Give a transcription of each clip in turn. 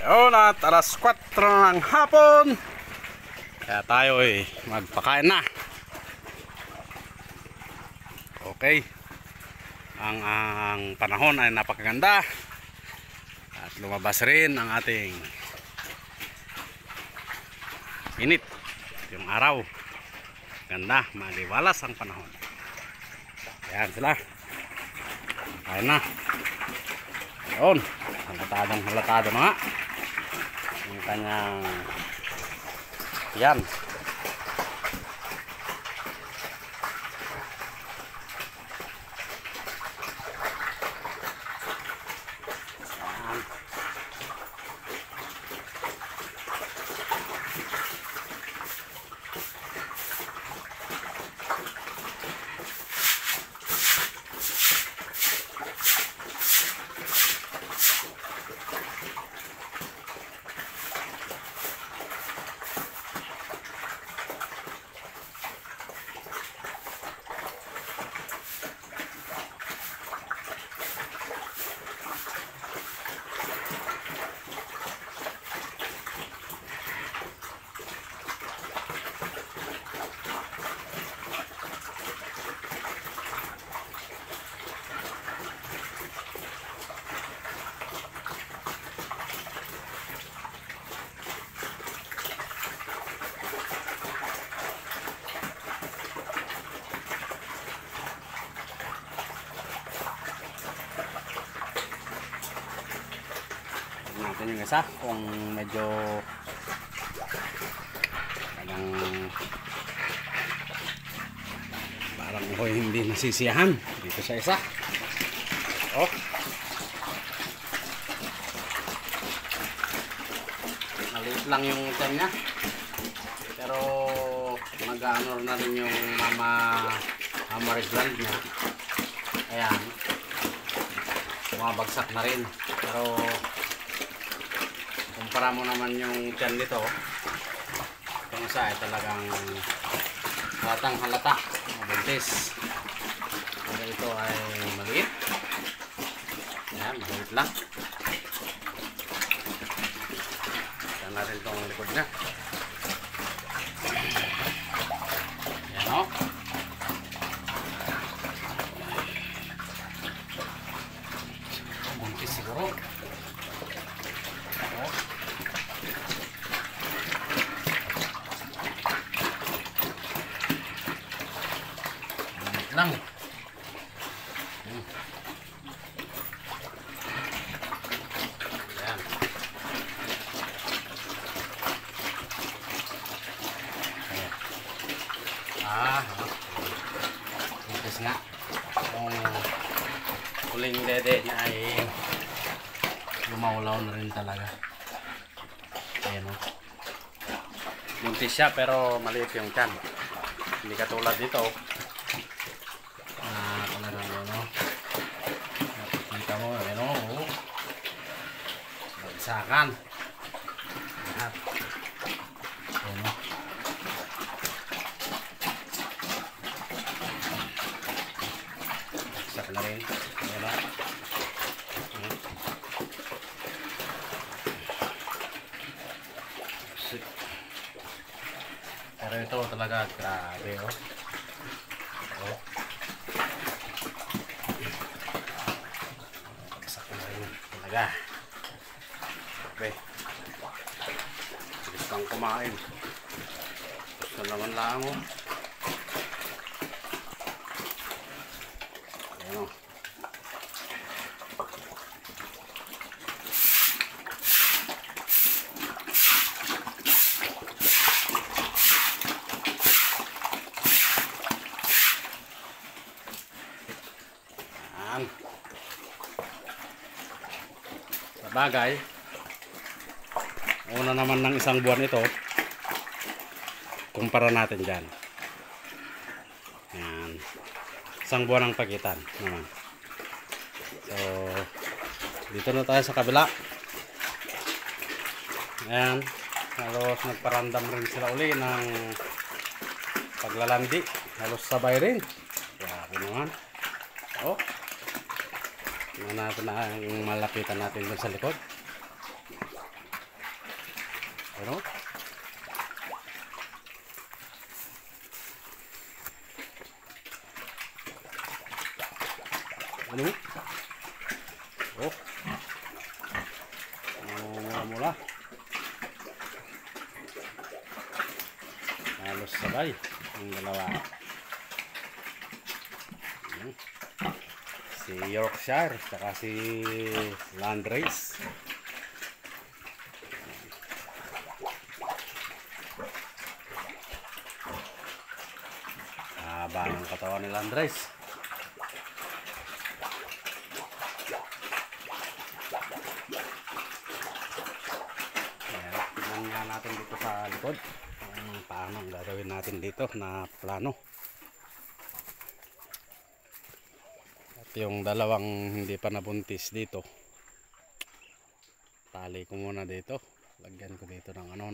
Yun at alas 4 ng hapon. Kaya tayo ay magpakain na. Okay. Ang panahon ay napakaganda. At lumabas rin ang ating init. Yung araw. Ganda, maliwalas ang panahon. Ayan sila. Kain na. Yun. Halatado na nga. Yung kanyang yan. Natin yung isa kung medyo parang hindi nasisiyahan dito sa isa. Oh, maliit lang yung tiyan niya pero mag-ano na rin yung mama gland niya. Ayan, bumabagsak na rin pero kumpara mo naman yung tiyan nito, yung isa ay talagang halatang halata, mabuntis. Pero ito ay maliit. Ayan, maliit lang. Tignan natin itong likod na. Ayan o. Buntis siguro. Lang. Ayan. Buntis nga. Yung huling dede niya ay lumawlaw na rin talaga. Ayan o. Buntis siya pero maliit yung tiyan. Hindi katulad dito. Nakikita mo, ano, bagsakan lahat. Ano, bagsak na rin. Ano, pero ito talaga grabe, oh. Oh. Talaga. Okay. Bilis kang kumain. Gusto naman lang mo. Ayan o. Ayan. Bagay, una naman ng isang buwan ito, kumpara natin dyan. Ayan. Isang buwan ang pagitan naman. So dito na tayo sa kabila. Ayan, halos nagparandam rin sila uli ng paglalandi, halos sabay rin. Grabe naman. Oh, tingnan natin na ang malapitan natin dun sa likod. Ano? Ano? Oh. Mula-mula. Halos sabay ang dalawa. Si Yorkshire saka si Landrace. Haba ng katawan ni Landrace. Tignan nga natin dito sa likod paano ang gagawin natin dito na plano. At yung dalawang hindi pa nabuntis dito, tali ko muna dito, lagyan ko dito ng ano,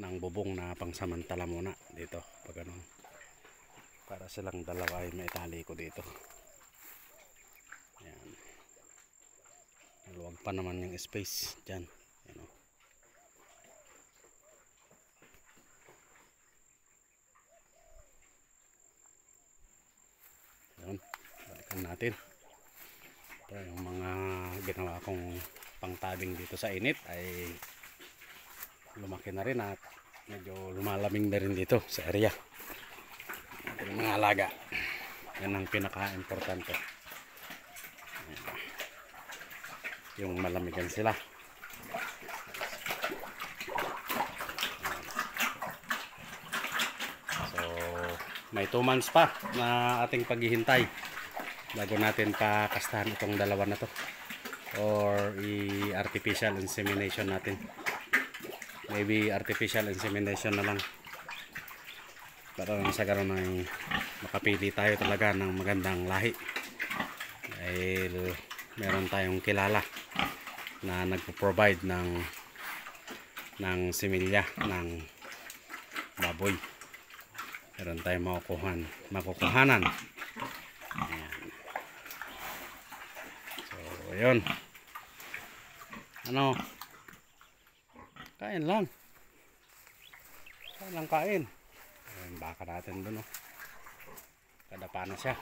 ng bubong na pangsamantala muna dito pag ano, para silang dalawa ay may tali ko dito. Ayan, maluwag pa naman yung space dyan. Ayan, o. Ayan, balikan natin. Ito yung mga ginawa kong pangtabing dito sa init ay lumaki na rin at medyo lumalamig na rin dito sa area. Yung mga alaga, yan ang pinaka-importante, yung malamigan sila. So may 2 months pa na ating paghihintay bago natin pakastahan itong dalawa na to, or i-artificial insemination natin. Maybe artificial insemination na lang para sa ganoon ay makapili tayo talaga ng magandang lahi, dahil meron tayong kilala na nagpo-provide ng similya ng baboy. Meron tayong makukuhanan. Ayan. So ayun, ano, kain lang kain. Ayan, baka natin doon, oh. Kadapa na siya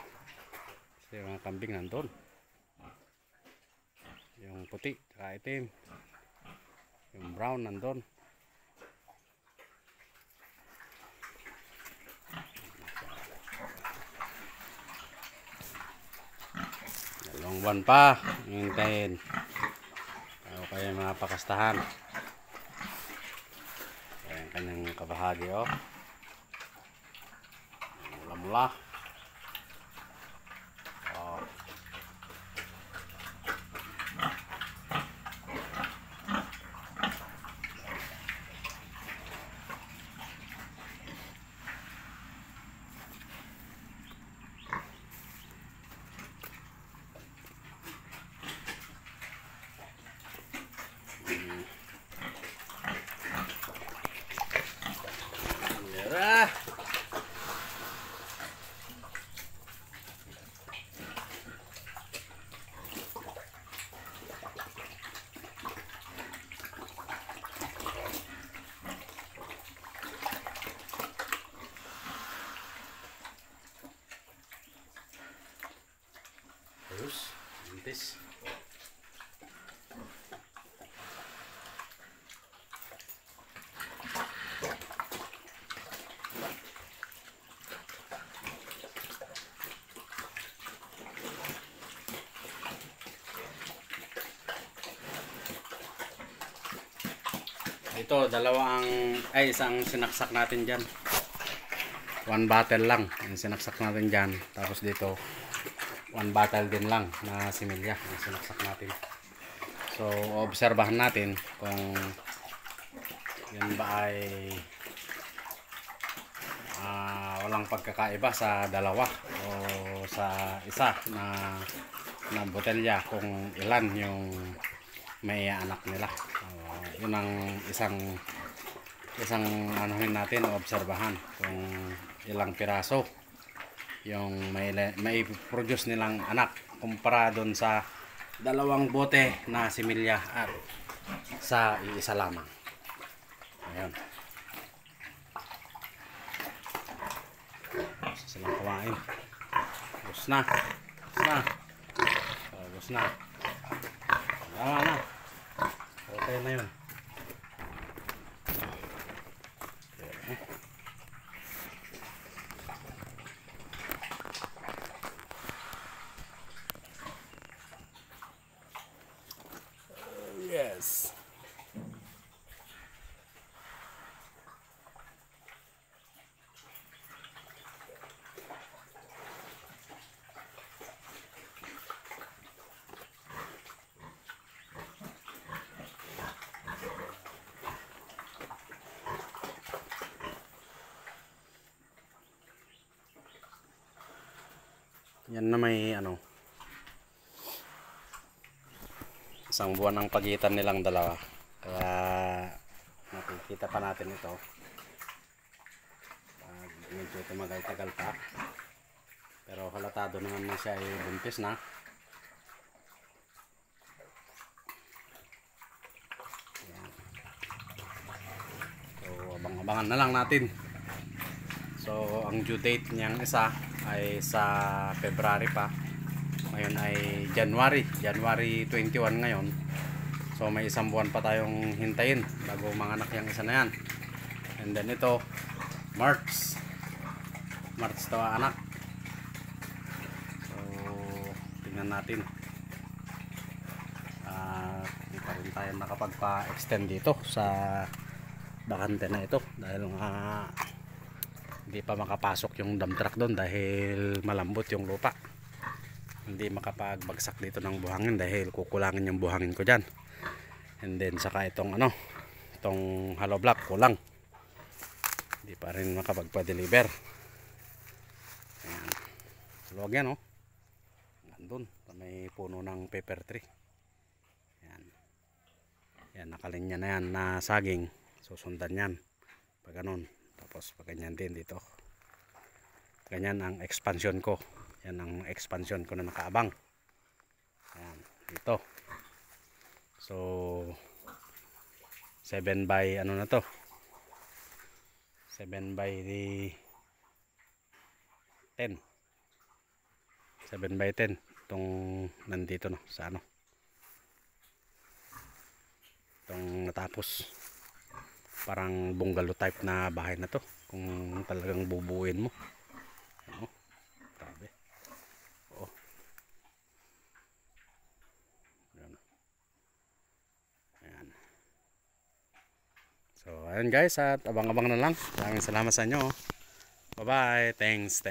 kasi yung mga kambing nandun, yung puti saka itim, yung brown nandun. Dalawang buwan pa hintayin bago kayo mapakastahan. Ayan kanyang kabahagi, oh. Mula-mula. Oh. Yara. Terus, nantis. Ito, isang sinaksak natin dyan. 1 bottle lang yung sinaksak natin dyan. Tapos dito 1 bottle din lang na similya yung sinaksak natin. So obserbahan natin kung yun ba ay walang pagkakaiba sa dalawa o sa isa na botelya, kung ilan yung may anak nila. Yun ang isang anuhin natin, obserbahan kung ilang piraso yung may produce nilang anak kumpara doon sa 2 bote na similya at sa iisa lamang. Ayan. Gusto silang kumain. Ubus na. Ubus na. Ubus na. Tama na. Okay na yun. Yes. Yan na may ano, isang buwan ang pagitan nilang dalawa, kaya nakikita pa natin ito pag medyo tumagal-tagal pa, pero halatado naman na siya ay buntis na. Ayan. So abang-abangan na lang natin. So ang due date niyang isa ay sa February pa. Ngayon ay January 21 ngayon. So may isang buwan pa tayong hintayin bago manganak yung isa na yan. And then ito March to anak. So tingnan natin. Hindi pa rin tayo nakapagpa-extend dito sa bakante na ito dahil hindi pa makapasok yung dump truck doon dahil malambot yung lupa. Hindi makapagbagsak dito ng buhangin dahil kukulangin yung buhangin ko dyan. And then saka itong itong hollow block kulang, hindi pa rin makapagpa-deliver. Ayan, luwag yan oh, nandun may puno ng pepper tree. Ayan, yan, nakalinya na yan na saging, susundan yan pag ganun. Tapos pag ganyan din dito, ganyan ang expansion ko. Yan ang expansion ko na nakaabang. Ayan, dito. So 7 by ano na to, 7 by 10, 7 by 10 itong nandito no, sa ano, itong natapos. Parang bungalow type na bahay na to kung talagang bubuuin mo. Ano? Grabe. Oh. Ayan. So ayun guys, at abang-abang na lang. Maraming salamat sa inyo. Bye bye. Thanks.